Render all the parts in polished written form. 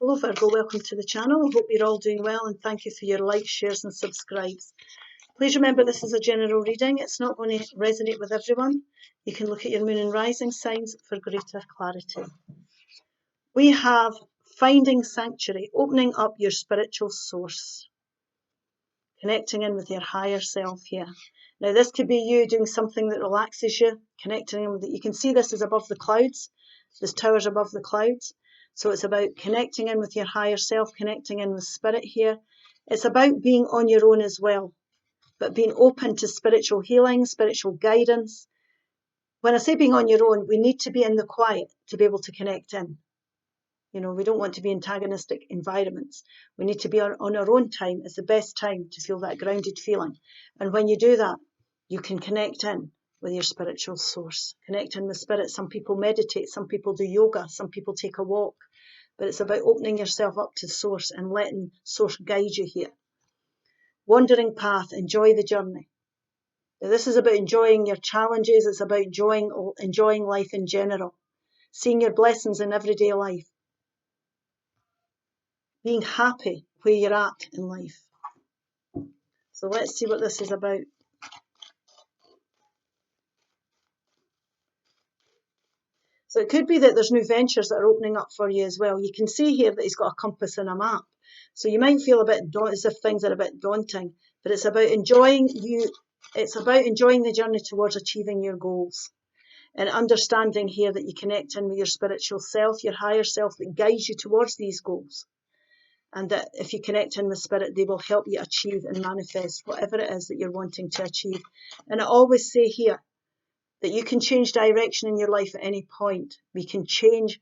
Hello Virgo, welcome to the channel. I hope you're all doing well and thank you for your likes, shares and subscribes. Please remember this is a general reading. It's not going to resonate with everyone. You can look at your moon and rising signs for greater clarity. We have finding sanctuary, opening up your spiritual source, connecting in with your higher self here. Now this could be you doing something that relaxes you, connecting in with it. You can see this is above the clouds. This tower's above the clouds. So it's about connecting in with your higher self, connecting in with spirit here. It's about being on your own as well, but being open to spiritual healing, spiritual guidance. When I say being on your own, we need to be in the quiet to be able to connect in. You know, we don't want to be antagonistic environments. We need to be on our own time. It's the best time to feel that grounded feeling. And when you do that, you can connect in with your spiritual source. Connect in with spirit. Some people meditate, some people do yoga, some people take a walk. But it's about opening yourself up to source and letting source guide you here. Wandering path, enjoy the journey. Now, this is about enjoying your challenges. It's about enjoying life in general. Seeing your blessings in everyday life. Being happy where you're at in life. So let's see what this is about. So it could be that there's new ventures that are opening up for you as well. You can see here that he's got a compass and a map. So you might feel a bit as if things are a bit daunting, but it's about enjoying the journey towards achieving your goals. And understanding here that you connect in with your spiritual self, your higher self that guides you towards these goals. And that if you connect in with spirit, they will help you achieve and manifest whatever it is that you're wanting to achieve. And I always say here that you can change direction in your life at any point. We can change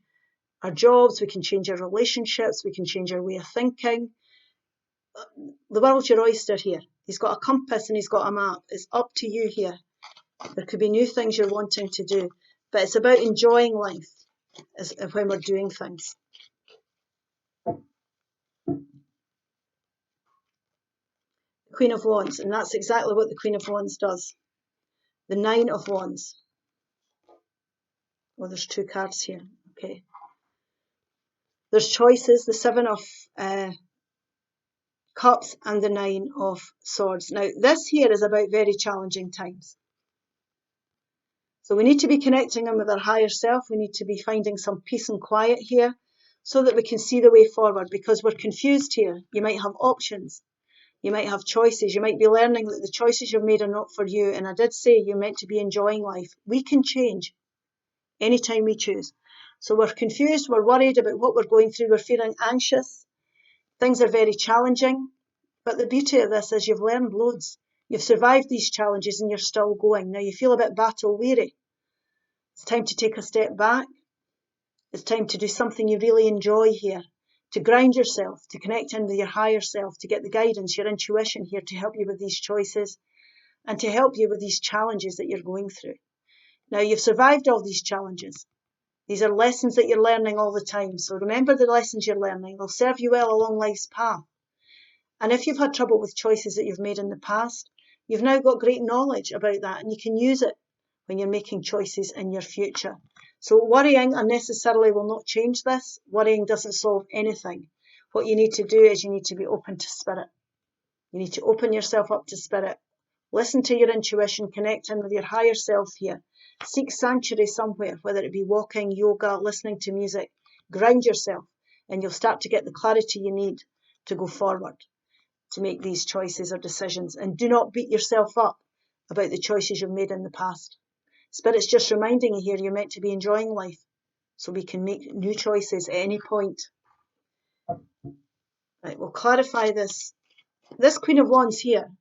our jobs, we can change our relationships, we can change our way of thinking. The world's your oyster here. He's got a compass and he's got a map. It's up to you here. There could be new things you're wanting to do, but it's about enjoying life when we're doing things. Queen of Wands, and that's exactly what the Queen of Wands does. The Nine of Wands. Well, there's two cards here. Okay. There's choices, the Seven of Cups and the Nine of Swords. Now, this here is about very challenging times. So we need to be connecting in with our higher self. We need to be finding some peace and quiet here so that we can see the way forward, because we're confused here. You might have options. You might have choices. You might be learning that the choices you've made are not for you. And I did say you're meant to be enjoying life. We can change anytime we choose. So we're confused. We're worried about what we're going through. We're feeling anxious. Things are very challenging. But the beauty of this is you've learned loads. You've survived these challenges and you're still going. Now you feel a bit battle weary. It's time to take a step back. It's time to do something you really enjoy here. To ground yourself, to connect in with your higher self, to get the guidance, your intuition here to help you with these choices and to help you with these challenges that you're going through. Now, you've survived all these challenges. These are lessons that you're learning all the time. So remember the lessons you're learning. They'll serve you well along life's path. And if you've had trouble with choices that you've made in the past, you've now got great knowledge about that and you can use it when you're making choices in your future. So worrying unnecessarily will not change this. Worrying doesn't solve anything. What you need to do is you need to be open to spirit. You need to open yourself up to spirit. Listen to your intuition, connect in with your higher self here. Seek sanctuary somewhere, whether it be walking, yoga, listening to music. Ground yourself and you'll start to get the clarity you need to go forward, to make these choices or decisions. And do not beat yourself up about the choices you've made in the past. Spirit's just reminding you here you're meant to be enjoying life so we can make new choices at any point. Right, we'll clarify this. This Queen of Wands here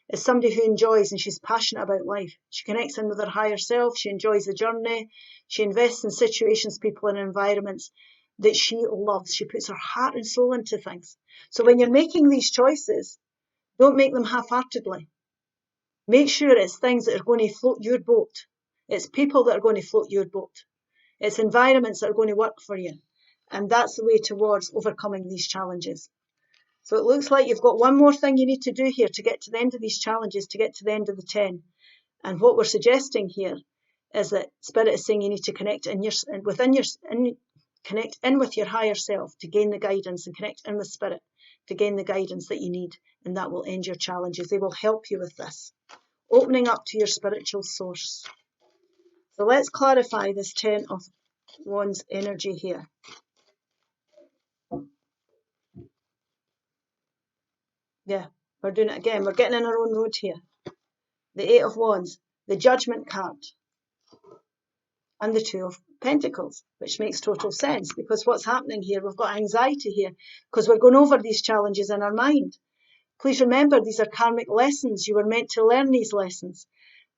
is somebody who enjoys and she's passionate about life. She connects in with her higher self. She enjoys the journey. She invests in situations, people and environments that she loves. She puts her heart and soul into things. So when you're making these choices, don't make them half-heartedly. Make sure it's things that are going to float your boat. It's people that are going to float your boat. It's environments that are going to work for you. And that's the way towards overcoming these challenges. So it looks like you've got one more thing you need to do here to get to the end of these challenges, to get to the end of the 10. And what we're suggesting here is that Spirit is saying you need to connect within connect in with your higher self to gain the guidance, and connect in with spirit to gain the guidance that you need, and that will end your challenges. They will help you with this. Opening up to your spiritual source. So let's clarify this 10 of Wands energy here. Yeah, we're doing it again. We're getting in our own road here. The 8 of Wands, the Judgment card, and the 2 of Pentacles, which makes total sense, because what's happening here, we've got anxiety here because we're going over these challenges in our mind. Please remember, these are karmic lessons. You were meant to learn these lessons.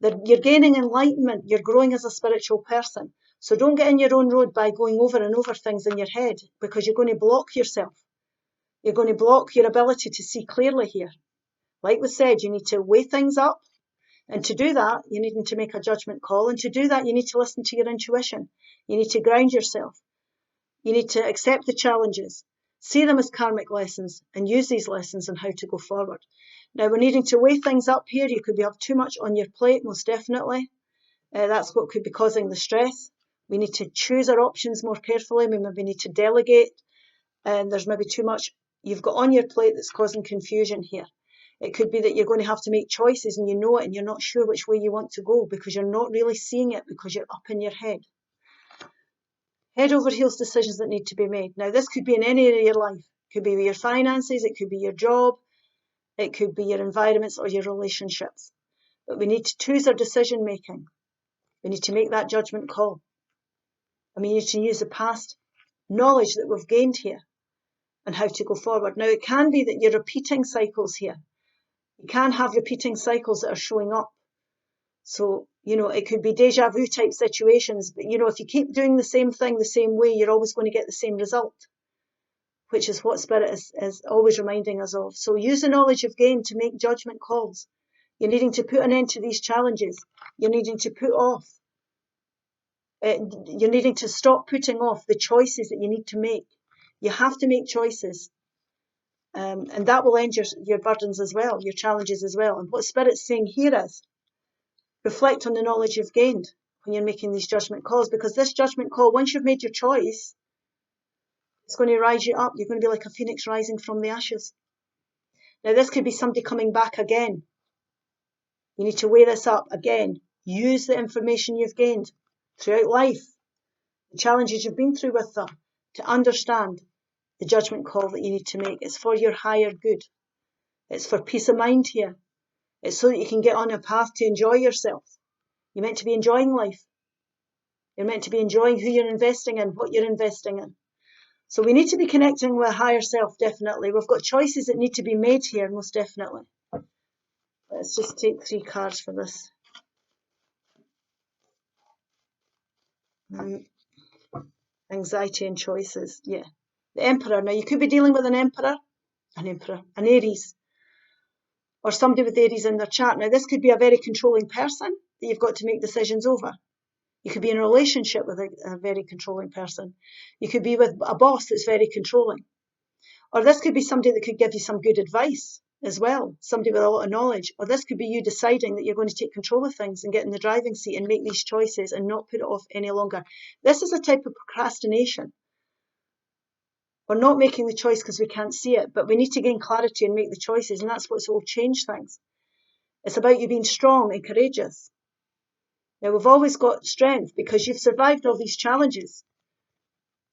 You're gaining enlightenment. You're growing as a spiritual person. So don't get in your own road by going over and over things in your head, because you're going to block yourself. You're going to block your ability to see clearly here. Like we said, you need to weigh things up. And to do that, you need to make a judgment call. And to do that, you need to listen to your intuition. You need to ground yourself. You need to accept the challenges, see them as karmic lessons, and use these lessons on how to go forward. Now, we're needing to weigh things up here. You could have too much on your plate, most definitely. That's what could be causing the stress. We need to choose our options more carefully. We maybe need to delegate. And there's maybe too much you've got on your plate that's causing confusion here. It could be that you're going to have to make choices, and you know it, and you're not sure which way you want to go because you're not really seeing it, because you're up in your head. Head over heels decisions that need to be made. Now, this could be in any area of your life. It could be your finances, it could be your job, it could be your environments or your relationships. But we need to choose our decision making. We need to make that judgment call. And we need to use the past knowledge that we've gained here and how to go forward. Now, it can be that you're repeating cycles here. You can have repeating cycles that are showing up. So, it could be deja vu type situations. But, if you keep doing the same thing the same way, you're always going to get the same result, which is what Spirit is always reminding us of. So use the knowledge you've gained to make judgment calls. You're needing to put an end to these challenges. You're needing to put off. You're needing to stop putting off the choices that you need to make. You have to make choices. And that will end your burdens as well, your challenges as well. And what Spirit's saying here is, reflect on the knowledge you've gained when you're making these judgment calls, because this judgment call, once you've made your choice, it's going to rise you up. You're going to be like a phoenix rising from the ashes. Now, this could be somebody coming back again. You need to weigh this up again. Use the information you've gained throughout life, the challenges you've been through with them, to understand the judgment call that you need to make. It's for your higher good. It's for peace of mind here. It's so that you can get on a path to enjoy yourself. You're meant to be enjoying life. You're meant to be enjoying who you're investing in, what you're investing in. So we need to be connecting with a higher self, definitely. We've got choices that need to be made here, most definitely. Let's just take 3 cards for this. Anxiety and choices, yeah. The Emperor. Now, you could be dealing with an Aries, or somebody with Aries in their chart. Now, this could be a very controlling person that you've got to make decisions over. You could be in a relationship with a very controlling person. You could be with a boss that's very controlling. Or this could be somebody that could give you some good advice as well, somebody with a lot of knowledge. Or this could be you deciding that you're going to take control of things and get in the driving seat and make these choices and not put it off any longer. This is a type of procrastination. We're not making the choice because we can't see it, but we need to gain clarity and make the choices, and that's what's will change things. It's about you being strong and courageous. Now, we've always got strength because you've survived all these challenges.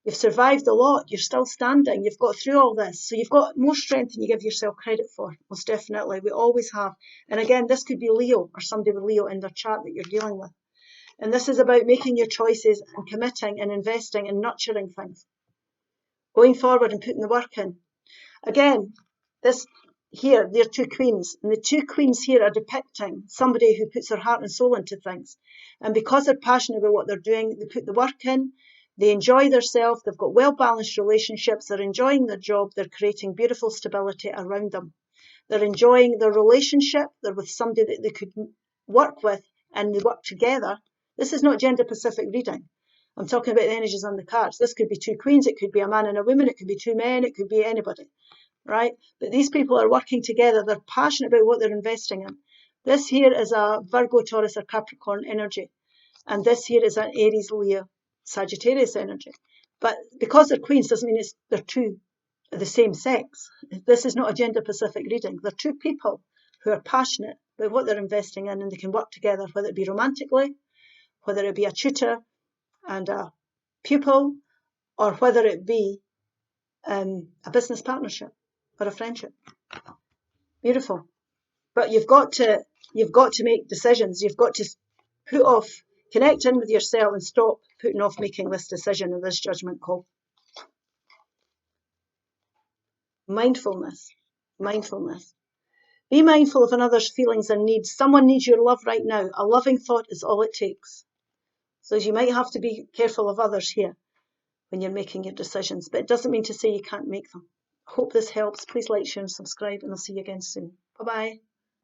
You've survived a lot. You're still standing. You've got through all this. So you've got more strength than you give yourself credit for, most definitely. We always have. And again, this could be Leo or somebody with Leo in their chart that you're dealing with. And this is about making your choices and committing and investing and nurturing things. Going forward and putting the work in. Again, this here, they're 2 queens. And the 2 queens here are depicting somebody who puts their heart and soul into things. And because they're passionate about what they're doing, they put the work in. They enjoy themselves. They've got well-balanced relationships. They're enjoying their job. They're creating beautiful stability around them. They're enjoying their relationship. They're with somebody that they could work with, and they work together. This is not gender-specific reading. I'm talking about the energies on the cards. This could be 2 queens. It could be a man and a woman. It could be 2 men. It could be anybody, right? But these people are working together. They're passionate about what they're investing in. This here is a Virgo, Taurus, or Capricorn energy. And this here is an Aries, Leo, Sagittarius energy. But because they're queens doesn't mean they're two of the same sex. This is not a gender-specific reading. They're two people who are passionate about what they're investing in, and they can work together, whether it be romantically, whether it be a tutor and a pupil, or whether it be a business partnership or a friendship. Beautiful. But you've got to make decisions. You've got to connect in with yourself and stop putting off making this decision or this judgment call. Mindfulness. Be mindful of another's feelings and needs. Someone needs your love right now. A loving thought is all it takes. So you might have to be careful of others here when you're making your decisions, but it doesn't mean to say you can't make them. I hope this helps. Please like, share, and subscribe, and I'll see you again soon. Bye-bye.